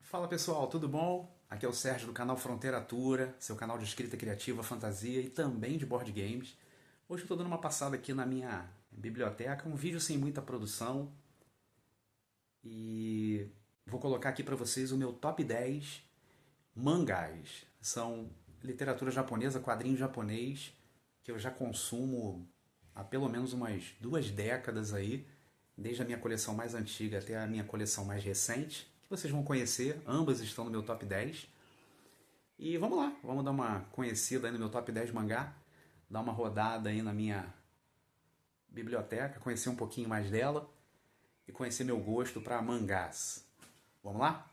Fala pessoal, tudo bom? Aqui é o Sérgio do canal Fronteira Atura, seu canal de escrita criativa, fantasia e também de board games. Hoje eu estou dando uma passada aqui na minha biblioteca, um vídeo sem muita produção e vou colocar aqui para vocês o meu top 10 mangás. São literatura japonesa, quadrinho japonês, que eu já consumo há pelo menos umas 2 décadas aí, desde a minha coleção mais antiga até a minha coleção mais recente, que vocês vão conhecer, ambas estão no meu top 10. E vamos lá, vamos dar uma conhecida aí no meu top 10 mangá, dar uma rodada aí na minha biblioteca, conhecer um pouquinho mais dela e conhecer meu gosto para mangás. Vamos lá?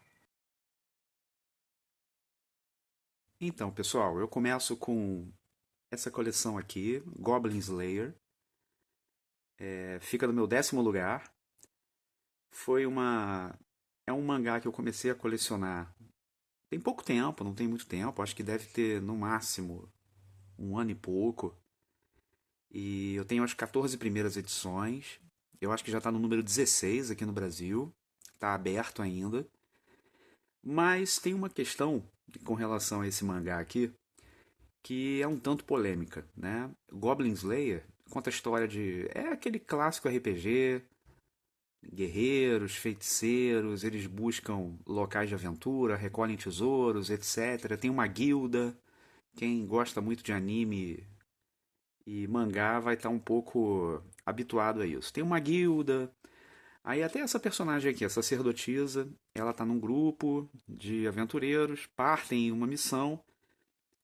Então, pessoal, eu começo com essa coleção aqui, Goblin Slayer. Fica no meu 10º lugar. Foi uma... É um mangá que eu comecei a colecionar tem pouco tempo, não tem muito tempo. Acho que deve ter, no máximo, um ano e pouco. E eu tenho as 14 primeiras edições. Eu acho que já está no número 16 aqui no Brasil. Está aberto ainda. Mas tem uma questão com relação a esse mangá aqui que é um tanto polêmica, né? Goblin Slayer conta a história de... É aquele clássico RPG, guerreiros, feiticeiros, eles buscam locais de aventura, recolhem tesouros, etc. Tem uma guilda. Quem gosta muito de anime e mangá vai estar um pouco habituado a isso. Tem uma guilda. Aí até essa personagem aqui, a sacerdotisa, ela tá num grupo de aventureiros, partem em uma missão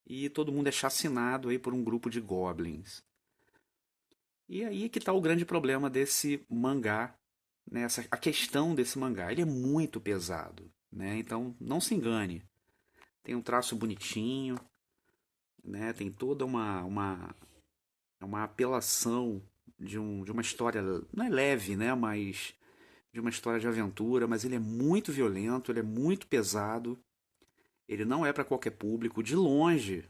e todo mundo é chacinado aí por um grupo de goblins. E aí que tá o grande problema desse mangá, né? A questão desse mangá, ele é muito pesado, né? Então não se engane. Tem um traço bonitinho, né? Tem toda uma apelação de uma história, não é leve, né? Mas de uma história de aventura, mas ele é muito violento, ele é muito pesado, ele não é para qualquer público, de longe,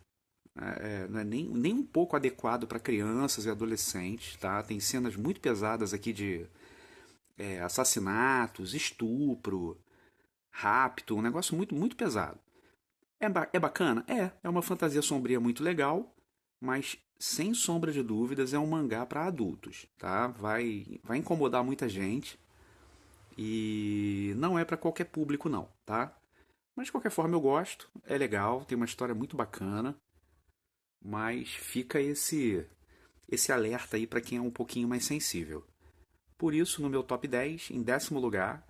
não é nem um pouco adequado para crianças e adolescentes, tá? Tem cenas muito pesadas aqui de assassinatos, estupro, rapto, um negócio muito pesado. É bacana? É uma fantasia sombria muito legal, mas sem sombra de dúvidas é um mangá para adultos, tá? Vai incomodar muita gente e não é para qualquer público não, tá? Mas de qualquer forma eu gosto, é legal, tem uma história muito bacana, mas fica esse alerta aí para quem é um pouquinho mais sensível. Por isso, no meu top 10, em 10º lugar,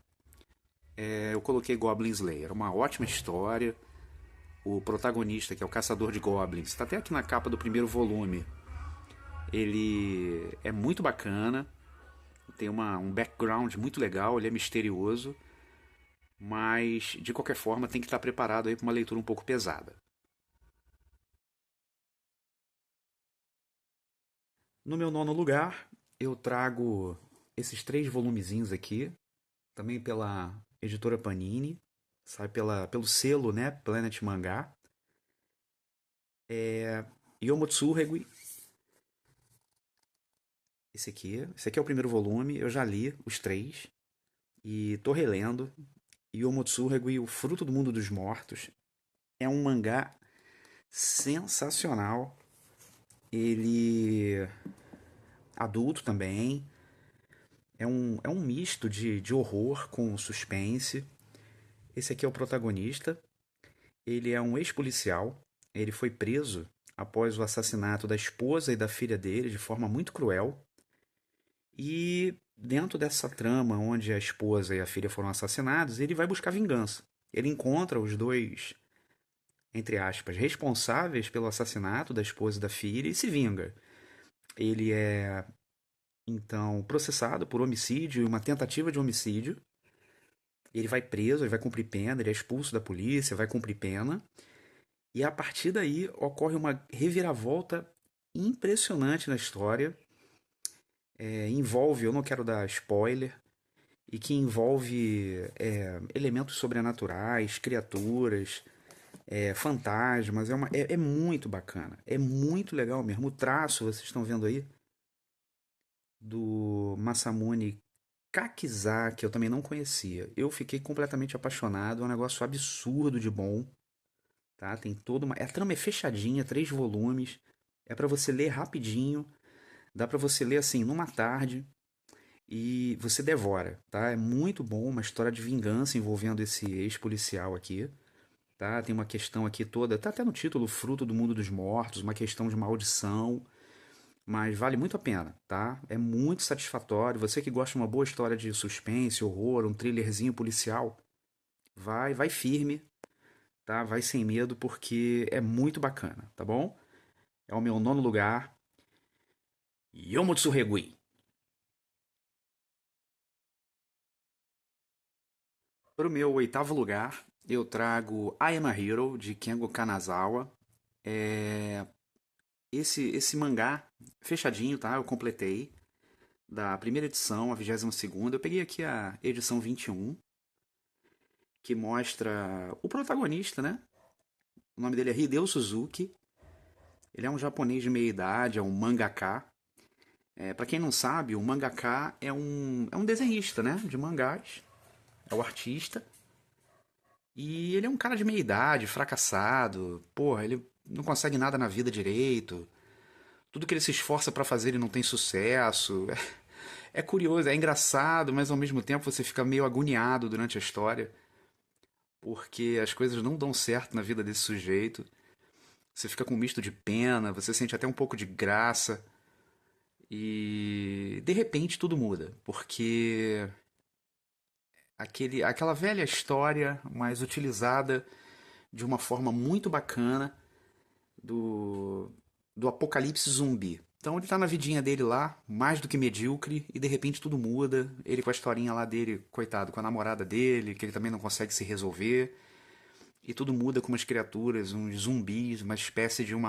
eu coloquei Goblin Slayer. Uma ótima história. O protagonista, que é o caçador de goblins, está até aqui na capa do primeiro volume. Ele é muito bacana, tem um background muito legal, ele é misterioso, mas de qualquer forma tem que estar preparado aí para uma leitura um pouco pesada. No meu 9º lugar, eu trago esses 3 volumezinhos aqui, também pela editora Panini, sai pelo selo, né, Planet Mangá. Yomotsuregui, esse aqui é o primeiro volume, eu já li os 3 e tô relendo. Yomotsuregui, O Fruto do Mundo dos Mortos, é um mangá sensacional. Ele adulto também, é um misto de horror com suspense. Esse aqui é o protagonista. Ele é um ex-policial. Ele foi preso após o assassinato da esposa e da filha dele de forma muito cruel. E dentro dessa trama, onde a esposa e a filha foram assassinados, ele vai buscar vingança. Ele encontra os dois, entre aspas, responsáveis pelo assassinato da esposa e da filha e se vinga. Ele é então processado por homicídio e uma tentativa de homicídio. Ele vai preso, ele vai cumprir pena, ele é expulso da polícia, vai cumprir pena. E a partir daí ocorre uma reviravolta impressionante na história. Envolve, eu não quero dar spoiler, e que envolve elementos sobrenaturais, criaturas, fantasmas. É muito bacana, é muito legal mesmo. O traço, vocês estão vendo aí, do Masamune Kakizaki eu também não conhecia. Eu fiquei completamente apaixonado, é um negócio absurdo de bom, tá? Tem toda uma. A trama é fechadinha, 3 volumes. É pra você ler rapidinho. Dá pra você ler assim numa tarde e você devora, tá? É muito bom, uma história de vingança envolvendo esse ex-policial aqui, tá? Tem uma questão aqui toda, tá até no título, Fruto do Mundo dos Mortos, uma questão de maldição, mas vale muito a pena, tá? É muito satisfatório. Você que gosta de uma boa história de suspense, horror, um thrillerzinho policial, vai firme, tá? Vai sem medo porque é muito bacana, tá bom? É o meu nono lugar, Yomotsuregui. Para o meu oitavo lugar, eu trago I Am a Hero, de Kengo Kanazawa. É... esse mangá, fechadinho, tá? Eu completei. Da primeira edição, a 22ª. Eu peguei aqui a edição 21, que mostra o protagonista, né? O nome dele é Hideo Suzuki. Ele é um japonês de meia idade, é um mangaka. Para quem não sabe, o mangaka é um desenhista, né? De mangás. É o artista. E ele é um cara de meia idade, fracassado. Porra, ele não consegue nada na vida direito. Tudo que ele se esforça pra fazer ele não tem sucesso. É curioso, é engraçado, mas ao mesmo tempo você fica meio agoniado durante a história, porque as coisas não dão certo na vida desse sujeito. Você fica com um misto de pena, você sente até um pouco de graça. E de repente tudo muda, porque aquela velha história, mas utilizada de uma forma muito bacana, do, do apocalipse zumbi. Então ele tá na vidinha dele lá, mais do que medíocre, e de repente tudo muda. Ele com a historinha lá dele, coitado, com a namorada dele, que ele também não consegue se resolver. E tudo muda com umas criaturas, uns zumbis, uma espécie de um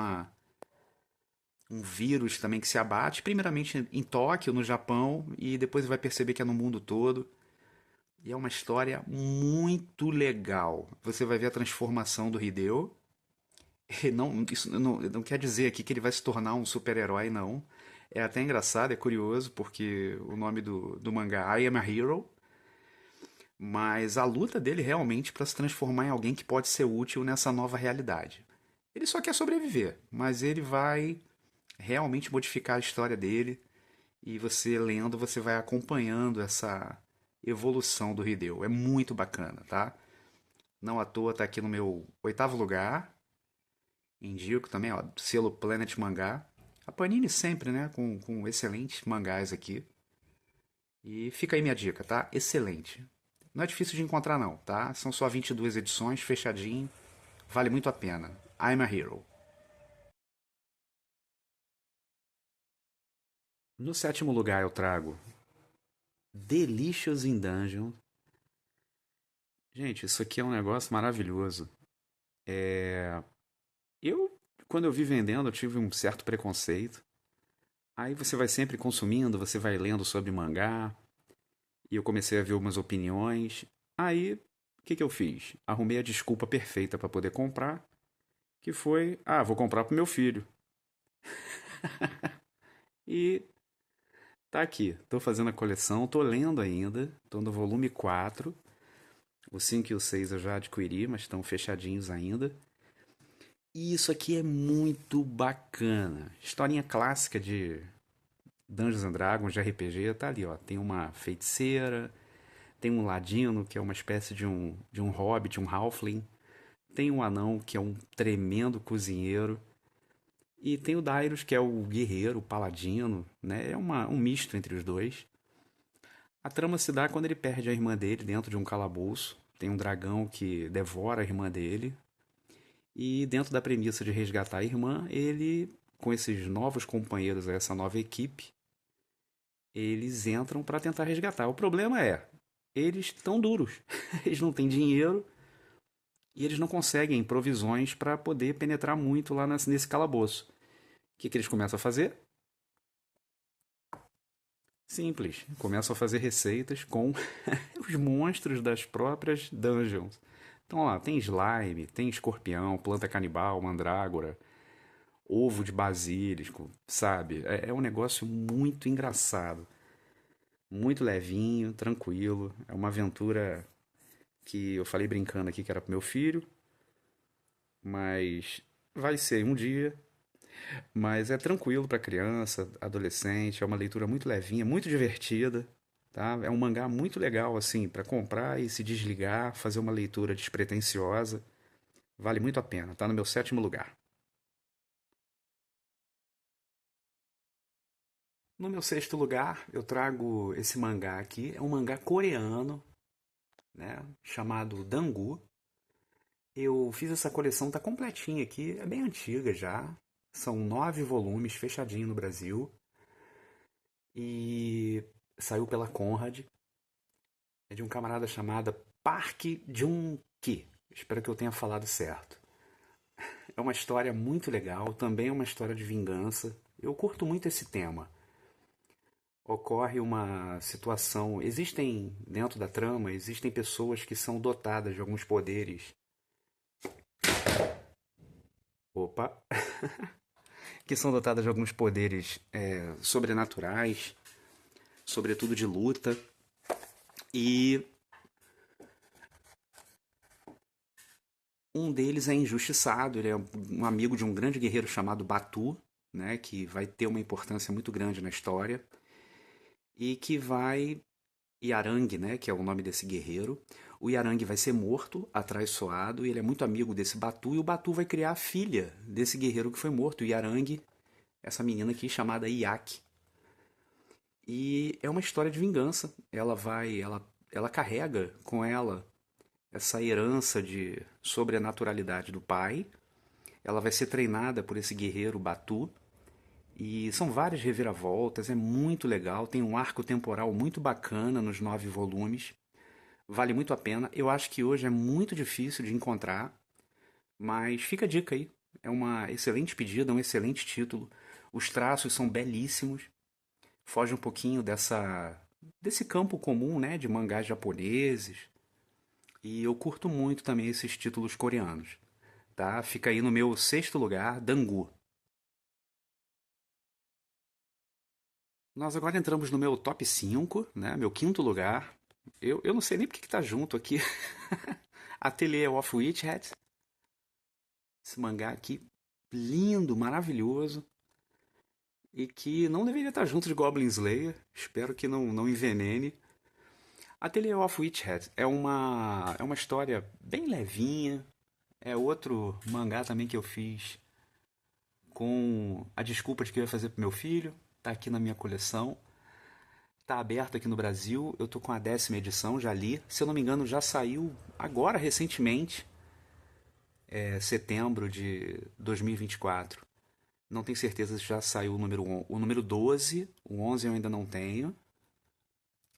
vírus também que se abate, primeiramente em Tóquio, no Japão, e depois vai perceber que é no mundo todo. E é uma história muito legal. Você vai ver a transformação do Hideo. Não, isso não quer dizer aqui que ele vai se tornar um super-herói, não. É até engraçado, é curioso, porque o nome do mangá I Am a Hero, mas a luta dele realmente para se transformar em alguém que pode ser útil nessa nova realidade. Ele só quer sobreviver, mas ele vai realmente modificar a história dele e você lendo, você vai acompanhando essa evolução do Hideo. É muito bacana, tá? Não à toa tá aqui no meu oitavo lugar. Indico também, ó, selo Planet Mangá. A Panini sempre, né, com excelentes mangás aqui. E fica aí minha dica, tá? Excelente. Não é difícil de encontrar não, tá? São só 22 edições, fechadinho. Vale muito a pena. I'm a Hero. No sétimo lugar eu trago Delicious in Dungeon. Gente, isso aqui é um negócio maravilhoso. Eu, quando eu vi vendendo, eu tive um certo preconceito. Aí você vai sempre consumindo, você vai lendo sobre mangá, e eu comecei a ver umas opiniões. Aí, o que eu fiz? Arrumei a desculpa perfeita para poder comprar, que foi, vou comprar pro meu filho. E tá aqui, tô fazendo a coleção, tô lendo ainda, tô no volume 4. O 5 e o 6 eu já adquiri, mas estão fechadinhos ainda. E isso aqui é muito bacana. Historinha clássica de Dungeons and Dragons, de RPG, tá ali, ó. Tem uma feiticeira, tem um ladino, que é uma espécie de um hobbit, um halfling. Tem um anão, que é um tremendo cozinheiro. E tem o Dairos, que é o guerreiro, o paladino, né? É um misto entre os dois. A trama se dá quando ele perde a irmã dele dentro de um calabouço. Tem um dragão que devora a irmã dele. E dentro da premissa de resgatar a irmã, ele, com esses novos companheiros, essa nova equipe, eles entram para tentar resgatar. O problema é, eles estão duros. Eles não têm dinheiro e eles não conseguem provisões para poder penetrar muito lá nesse calabouço. O que eles começam a fazer? Simples. Começam a fazer receitas com os monstros das próprias dungeons. Então, lá, tem slime, tem escorpião, planta canibal, mandrágora, ovo de basílico, sabe? É um negócio muito engraçado. muito levinho, tranquilo. É uma aventura que eu falei brincando aqui que era pro meu filho, mas vai ser um dia. Mas é tranquilo para criança, adolescente, é uma leitura muito levinha, muito divertida, tá? É um mangá muito legal assim para comprar e se desligar, fazer uma leitura despretensiosa. Vale muito a pena. Tá no meu sétimo lugar. No meu sexto lugar, eu trago esse mangá aqui. É um mangá coreano, né? Chamado Dangu. Eu fiz essa coleção, tá completinha aqui. É bem antiga já. São 9 volumes, fechadinho no Brasil. E saiu pela Conrad. É de um camarada chamado Park Jun-ki. Espero que eu tenha falado certo. É uma história muito legal, também é uma história de vingança. Eu curto muito esse tema. Ocorre uma situação. Existem, dentro da trama, existem pessoas que são dotadas de alguns poderes. Opa! Que são dotadas de alguns poderes sobrenaturais, sobretudo de luta. E um deles é injustiçado, ele é um amigo de um grande guerreiro chamado Batu, né, que vai ter uma importância muito grande na história, e que vai. Yarang, né, que é o nome desse guerreiro. O Yarang vai ser morto, atraiçoado, e ele é muito amigo desse Batu, e o Batu vai criar a filha desse guerreiro que foi morto, o Yarang, essa menina aqui chamada Yak. E é uma história de vingança. Ela carrega com ela essa herança de sobrenaturalidade do pai. Ela vai ser treinada por esse guerreiro Batu. E são várias reviravoltas, é muito legal. Tem um arco temporal muito bacana nos 9 volumes. Vale muito a pena. Eu acho que hoje é muito difícil de encontrar, mas fica a dica aí. É uma excelente pedida, um excelente título. Os traços são belíssimos. Foge um pouquinho desse campo comum, né, de mangás japoneses. E eu curto muito também esses títulos coreanos, tá? Fica aí no meu sexto lugar, Dangu. Nós agora entramos no meu top 5, né? Meu quinto lugar. Eu não sei nem porque que tá junto aqui. Atelier of Witchhead. Esse mangá aqui, lindo, maravilhoso. E que não deveria estar junto de Goblin Slayer. Espero que não envenene. Atelier of Witchhead é uma história bem levinha. É outro mangá também que eu fiz com a desculpa de que eu ia fazer pro meu filho. Tá aqui na minha coleção. Tá aberto aqui no Brasil. Eu tô com a 10ª edição, já li. Se eu não me engano, já saiu agora recentemente, setembro de 2024. Não tenho certeza se já saiu o número 12. O 11 eu ainda não tenho.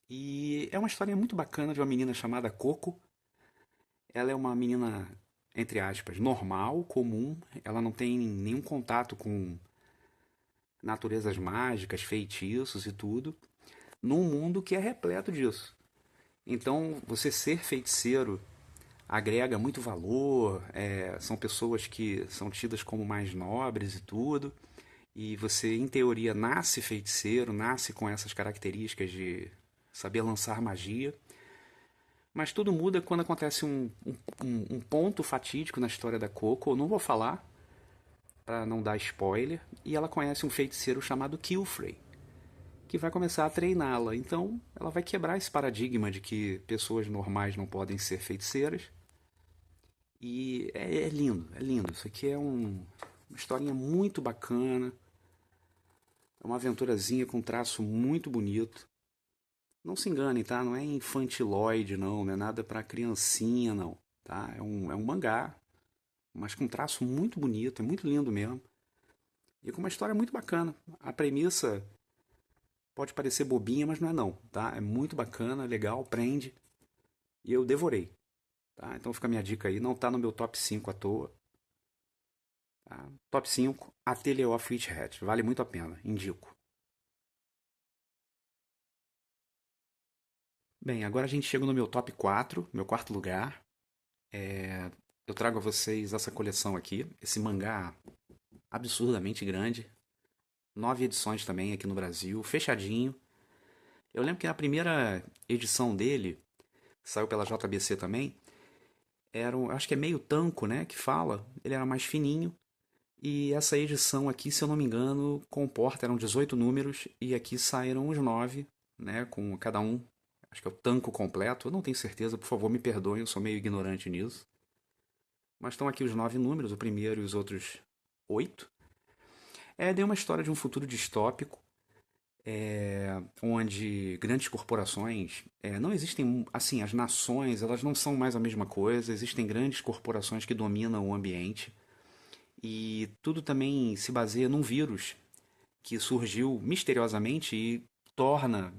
E é uma história muito bacana de uma menina chamada Coco. Ela é uma menina, entre aspas, normal, comum. Ela não tem nenhum contato com naturezas mágicas, feitiços e tudo, num mundo que é repleto disso. Então, você ser feiticeiro agrega muito valor, são pessoas que são tidas como mais nobres e tudo, e você, em teoria, nasce feiticeiro, nasce com essas características de saber lançar magia, mas tudo muda quando acontece um ponto fatídico na história da Coco. Eu não vou falar para não dar spoiler. E ela conhece um feiticeiro chamado Killfrey, que vai começar a treiná-la. Então ela vai quebrar esse paradigma de que pessoas normais não podem ser feiticeiras. E é lindo, é lindo. Isso aqui é uma historinha muito bacana. É uma aventurazinha com um traço muito bonito. Não se enganem, tá? Não é infantiloide, não. Não é nada para criancinha, não. Tá? É um mangá, mas com um traço muito bonito. É muito lindo mesmo. E com uma história muito bacana. A premissa pode parecer bobinha, mas não é não, tá? É muito bacana, legal, prende. E eu devorei, tá? Então fica a minha dica aí. Não tá no meu top 5 à toa. Tá? Top 5, Atelier of Witchhead. Vale muito a pena, indico. Bem, agora a gente chega no meu top 4, meu quarto lugar. Eu trago a vocês essa coleção aqui, esse mangá absurdamente grande. 9 edições também aqui no Brasil, fechadinho. Eu lembro que a primeira edição dele, saiu pela JBC também, acho que é meio tanco, né, que fala. Ele era mais fininho. E essa edição aqui, se eu não me engano, eram 18 números e aqui saíram os 9, né, com cada um, acho que é o tanco completo. Eu não tenho certeza, por favor, me perdoem, eu sou meio ignorante nisso. Mas estão aqui os 9 números, o primeiro e os outros 8. É uma história de um futuro distópico, onde grandes corporações, não existem, assim, as nações, elas não são mais a mesma coisa, existem grandes corporações que dominam o ambiente, e tudo também se baseia num vírus que surgiu misteriosamente e torna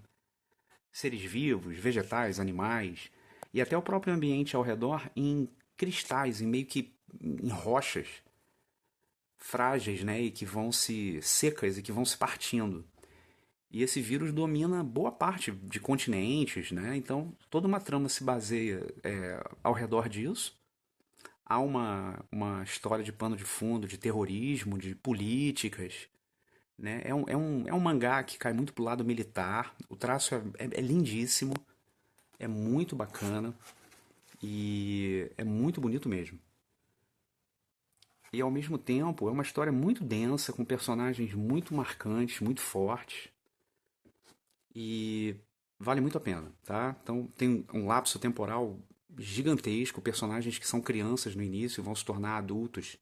seres vivos, vegetais, animais e até o próprio ambiente ao redor em cristais, em meio que em rochas frágeis, né, e que vão se secas e que vão se partindo. E esse vírus domina boa parte de continentes, né? Então toda uma trama se baseia ao redor disso. Há uma história de pano de fundo, de terrorismo, de políticas, né? É um mangá que cai muito pro lado militar. O traço é lindíssimo, é muito bacana e é muito bonito mesmo. E ao mesmo tempo é uma história muito densa, com personagens muito marcantes, muito fortes e vale muito a pena, tá? Então tem um lapso temporal gigantesco, personagens que são crianças no início vão se tornar adultos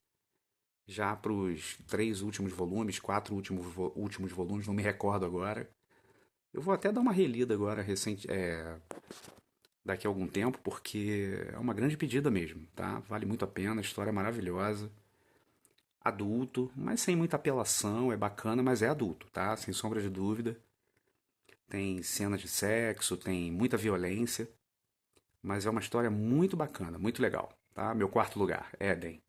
já para os 3 últimos volumes, 4 últimos volumes, não me recordo agora. Eu vou até dar uma relida agora, daqui a algum tempo, porque é uma grande pedida mesmo, tá? Vale muito a pena, a história é maravilhosa. Adulto, mas sem muita apelação, é bacana, mas é adulto, tá? Sem sombra de dúvida. Tem cenas de sexo, tem muita violência, mas é uma história muito bacana, muito legal, tá? Meu quarto lugar, Eden.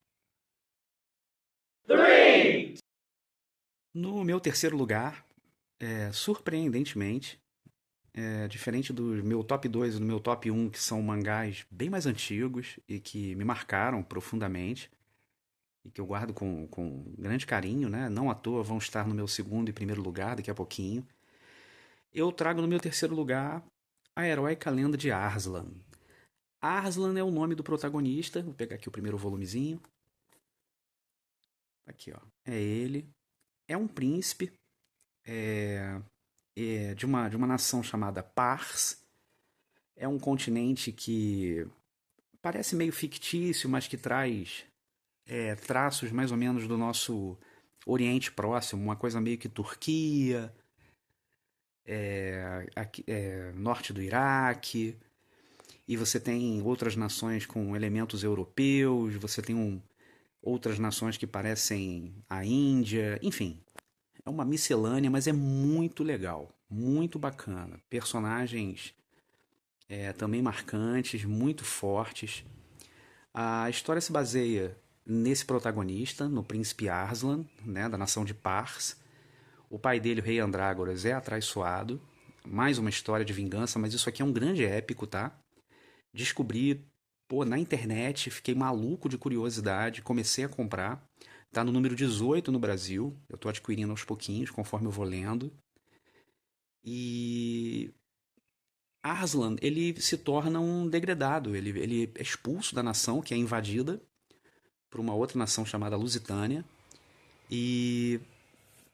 No meu terceiro lugar, surpreendentemente, diferente do meu top 2 e do meu top um, que são mangás bem mais antigos e que me marcaram profundamente e que eu guardo com grande carinho, né? Não à toa vão estar no meu segundo e primeiro lugar daqui a pouquinho. Eu trago no meu terceiro lugar a heróica lenda de Arslan. Arslan é o nome do protagonista. Vou pegar aqui o primeiro volumezinho. Aqui, ó. É ele. É um príncipe de uma nação chamada Pars. É um continente que parece meio fictício, mas que traz traços mais ou menos do nosso Oriente Próximo, uma coisa meio que Turquia, norte do Iraque, e você tem outras nações com elementos europeus, você tem outras nações que parecem a Índia, enfim, é uma miscelânea, mas é muito legal, muito bacana. Personagens também marcantes, muito fortes. A história se baseia nesse protagonista, no príncipe Arslan, né, da nação de Pars. O pai dele, o rei Andrágoras, é atraiçoado. Mais uma história de vingança, mas isso aqui é um grande épico, tá? Descobri, pô, na internet, fiquei maluco de curiosidade, comecei a comprar. Tá no número 18 no Brasil. Eu tô adquirindo aos pouquinhos, conforme eu vou lendo. E Arslan, ele se torna um degradado. Ele é expulso da nação, que é invadida por uma outra nação chamada Lusitânia. E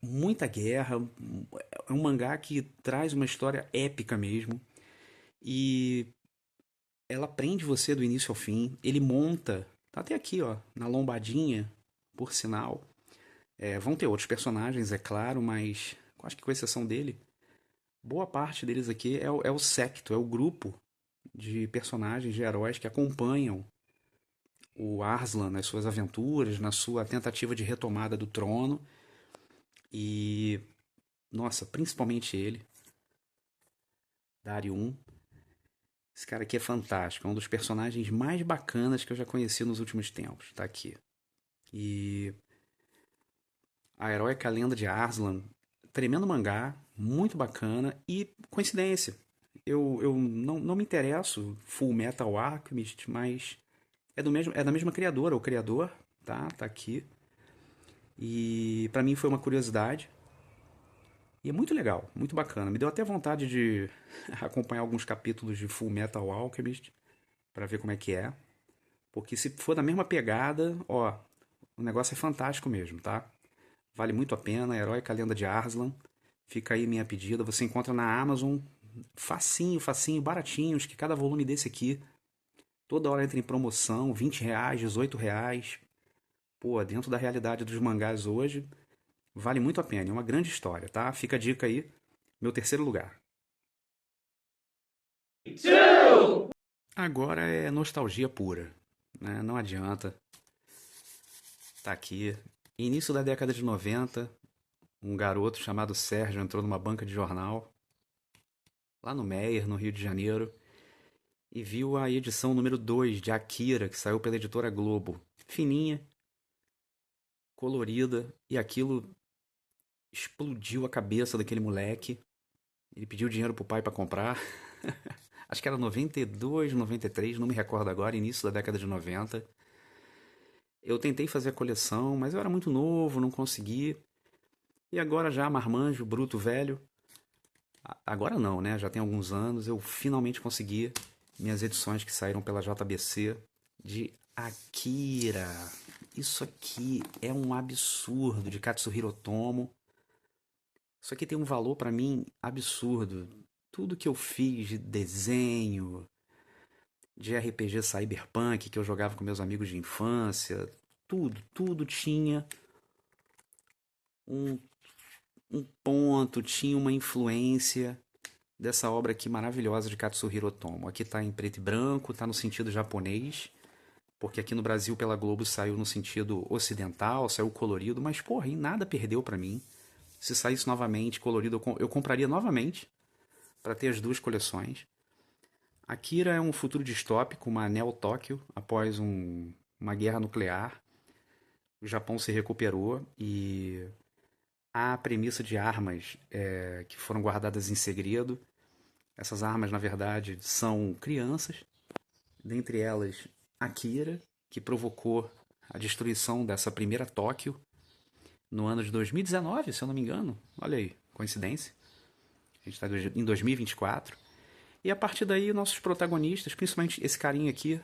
muita guerra. É um mangá que traz uma história épica mesmo. E ela prende você do início ao fim. Ele monta, tá até aqui, ó, na lombadinha, por sinal. Vão ter outros personagens, é claro, mas acho que com exceção dele, boa parte deles aqui é o séquito, é o grupo de personagens, de heróis que acompanham o Arslan nas suas aventuras, na sua tentativa de retomada do trono. E, nossa, principalmente ele, Darium. Esse cara aqui é fantástico, é um dos personagens mais bacanas que eu já conheci nos últimos tempos. Tá aqui. E a Heróica Lenda de Arslan, tremendo mangá, muito bacana e coincidência. Eu não me interesso Full Metal Alchemist, mas é da mesma criadora, o criador, tá? Tá aqui. E pra mim foi uma curiosidade. E é muito legal, muito bacana. Me deu até vontade de acompanhar alguns capítulos de Full Metal Alchemist pra ver como é que é. Porque se for da mesma pegada, ó, o negócio é fantástico mesmo, tá? Vale muito a pena. Heróica Lenda de Arslan. Fica aí minha pedida. Você encontra na Amazon. Facinho, facinho, baratinhos. Que cada volume desse aqui, toda hora entra em promoção. R$ 20, R$ 18. Pô, dentro da realidade dos mangás hoje, vale muito a pena. É uma grande história, tá? Fica a dica aí. Meu terceiro lugar. Agora é nostalgia pura, né? Não adianta. Tá aqui. Início da década de 90, um garoto chamado Sérgio entrou numa banca de jornal, lá no Meier, no Rio de Janeiro, e viu a edição número 2 de Akira, que saiu pela editora Globo. Fininha, colorida, e aquilo explodiu a cabeça daquele moleque. Ele pediu dinheiro pro pai pra comprar. Acho que era 92, 93, não me recordo agora, início da década de 90. Eu tentei fazer a coleção, mas eu era muito novo, não consegui. E agora já, marmanjo, bruto, velho. Agora não, né? Já tem alguns anos. Eu finalmente consegui minhas edições que saíram pela JBC de Akira. Isso aqui é um absurdo, de Katsuhiro Otomo. Isso aqui tem um valor pra mim absurdo. Tudo que eu fiz de desenho, de RPG Cyberpunk que eu jogava com meus amigos de infância, tudo tinha um, um ponto, tinha uma influência dessa obra aqui maravilhosa de Katsuhiro Otomo. Aqui tá em preto e branco, tá no sentido japonês, porque aqui no Brasil pela Globo saiu no sentido ocidental, saiu colorido, mas porra, em nada perdeu pra mim. Se saísse novamente colorido, eu compraria novamente para ter as duas coleções. Akira é um futuro distópico, uma Neo-Tóquio, após uma guerra nuclear. O Japão se recuperou e há a premissa de armas que foram guardadas em segredo. Essas armas, na verdade, são crianças, dentre elas Akira, que provocou a destruição dessa primeira Tóquio no ano de 2019, se eu não me engano. Olha aí, coincidência. A gente está em 2024. E a partir daí, nossos protagonistas, principalmente esse carinha aqui,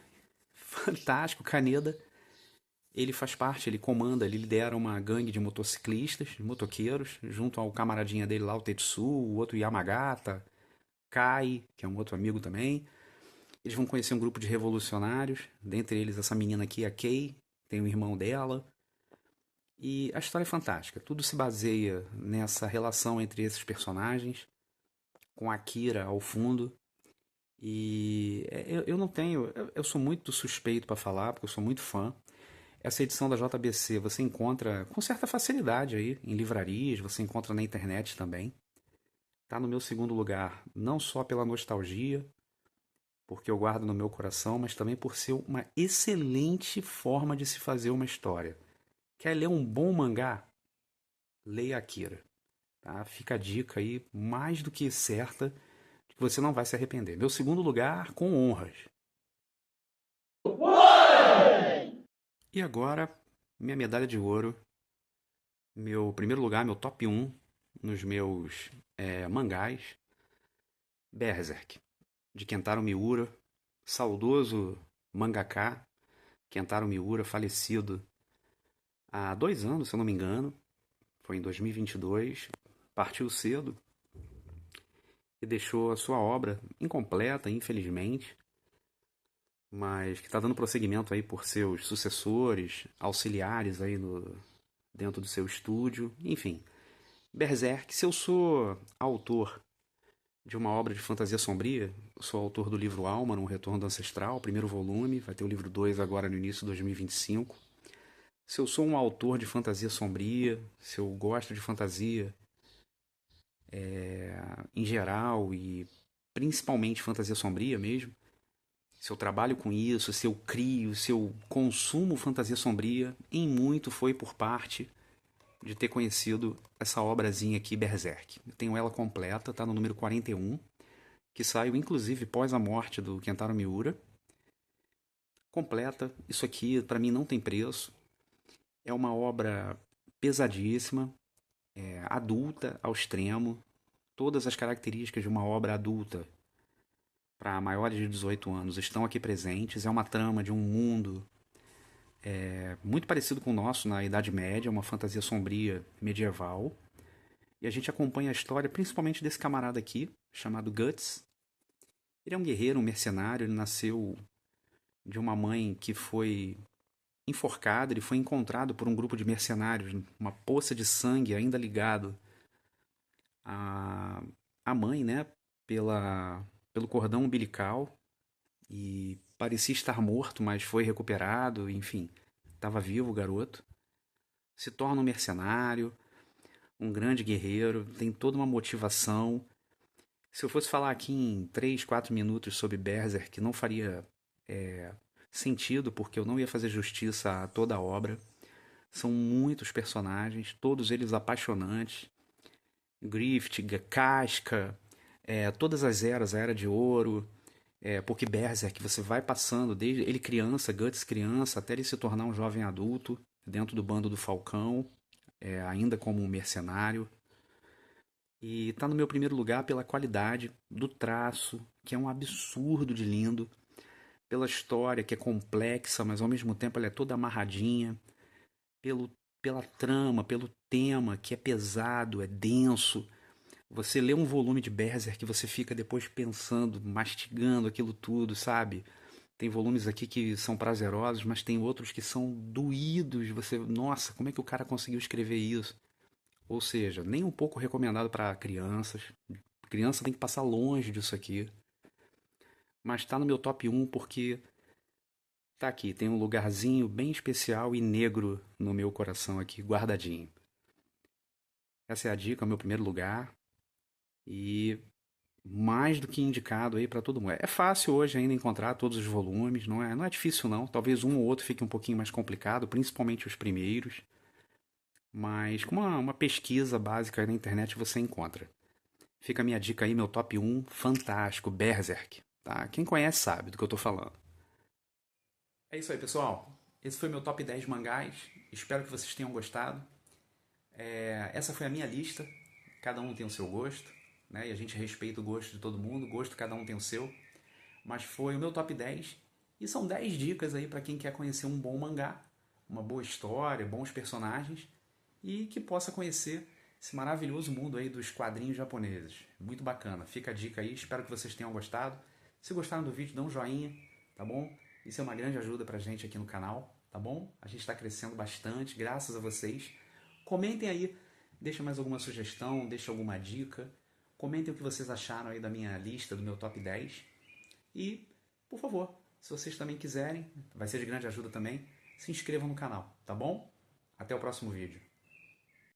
fantástico, Kaneda, ele faz parte, ele comanda, ele lidera uma gangue de motociclistas, de motoqueiros, junto ao camaradinha dele lá, o Tetsu, o outro Yamagata, Kai, que é um outro amigo também. Eles vão conhecer um grupo de revolucionários, dentre eles essa menina aqui, a Kei, tem um irmão dela. E a história é fantástica, tudo se baseia nessa relação entre esses personagens, com a Akira ao fundo. E eu não tenho, eu sou muito suspeito para falar, porque eu sou muito fã. Essa edição da JBC você encontra com certa facilidade aí em livrarias, você encontra na internet também. Tá no meu segundo lugar, não só pela nostalgia, porque eu guardo no meu coração, mas também por ser uma excelente forma de se fazer uma história. Quer ler um bom mangá? Leia Akira. Tá? Fica a dica aí, mais do que certa, de que você não vai se arrepender. Meu segundo lugar, com honras. E agora, minha medalha de ouro. Meu primeiro lugar, meu top 1 nos meus mangás. Berserk, de Kentaro Miura. Saudoso mangaka Kentaro Miura, falecido há 2 anos, se eu não me engano. Foi em 2022. Partiu cedo e deixou a sua obra incompleta, infelizmente, mas que está dando prosseguimento aí por seus sucessores, auxiliares aí dentro do seu estúdio, enfim. Berserk, se eu sou autor de uma obra de fantasia sombria, eu sou autor do livro Alma, no Retorno do Ancestral, primeiro volume, vai ter o livro 2 agora no início de 2025. Se eu sou um autor de fantasia sombria, se eu gosto de fantasia em geral e principalmente fantasia sombria mesmo, se eu trabalho com isso, se eu crio, se eu consumo fantasia sombria, em muito foi por parte de ter conhecido essa obrazinha aqui, Berserk. Eu tenho ela completa, tá no número 41, que saiu inclusive pós a morte do Kentaro Miura. Completa, isso aqui para mim não tem preço. É uma obra pesadíssima, adulta ao extremo, todas as características de uma obra adulta para maiores de 18 anos estão aqui presentes. É uma trama de um mundo muito parecido com o nosso na Idade Média, uma fantasia sombria medieval. E a gente acompanha a história principalmente desse camarada aqui, chamado Guts. Ele é um guerreiro, um mercenário, ele nasceu de uma mãe que foi enforcada, ele foi encontrado por um grupo de mercenários, uma poça de sangue ainda ligado à, à mãe, né, pelo cordão umbilical, e parecia estar morto, mas foi recuperado, enfim, estava vivo o garoto. Se torna um mercenário, um grande guerreiro, tem toda uma motivação. Se eu fosse falar aqui em 3, 4 minutos sobre Berserk, não faria sentido, porque eu não ia fazer justiça a toda a obra. São muitos personagens, todos eles apaixonantes. Griffith, Casca, todas as eras, a Era de Ouro, porque Berserk você vai passando, desde ele criança, Guts criança, até ele se tornar um jovem adulto, dentro do bando do Falcão, ainda como um mercenário. E tá no meu primeiro lugar pela qualidade do traço, que é um absurdo de lindo, pela história, que é complexa, mas ao mesmo tempo ela é toda amarradinha, pelo, pela trama, pelo tema, que é pesado, é denso. Você lê um volume de Berserk que você fica depois pensando, mastigando aquilo tudo, sabe? Tem volumes aqui que são prazerosos, mas tem outros que são doídos. Você, nossa, como é que o cara conseguiu escrever isso? Ou seja, nem um pouco recomendado para crianças. Criança tem que passar longe disso aqui. Mas tá no meu top um porque tá aqui, tem um lugarzinho bem especial e negro no meu coração aqui, guardadinho. Essa é a dica, é o meu primeiro lugar. E mais do que indicado aí para todo mundo. É fácil hoje ainda encontrar todos os volumes, não é difícil não. Talvez um ou outro fique um pouquinho mais complicado, principalmente os primeiros. Mas com uma pesquisa básica aí na internet você encontra. Fica a minha dica aí, meu top um fantástico, Berserk. Tá? Quem conhece sabe do que eu tô falando. É isso aí, pessoal. Esse foi meu top 10 mangás. Espero que vocês tenham gostado. Essa foi a minha lista. Cada um tem o seu gosto, né? E a gente respeita o gosto de todo mundo. Gosto, cada um tem o seu. Mas foi o meu top 10. E são 10 dicas aí para quem quer conhecer um bom mangá, uma boa história, bons personagens e que possa conhecer esse maravilhoso mundo aí dos quadrinhos japoneses. Muito bacana. Fica a dica aí. Espero que vocês tenham gostado. Se gostaram do vídeo, dá um joinha, tá bom? Isso é uma grande ajuda pra gente aqui no canal, tá bom? A gente está crescendo bastante, graças a vocês. Comentem aí, deixa mais alguma sugestão, deixa alguma dica. Comentem o que vocês acharam aí da minha lista, do meu top 10. E, por favor, se vocês também quiserem, vai ser de grande ajuda também, se inscrevam no canal, tá bom? Até o próximo vídeo.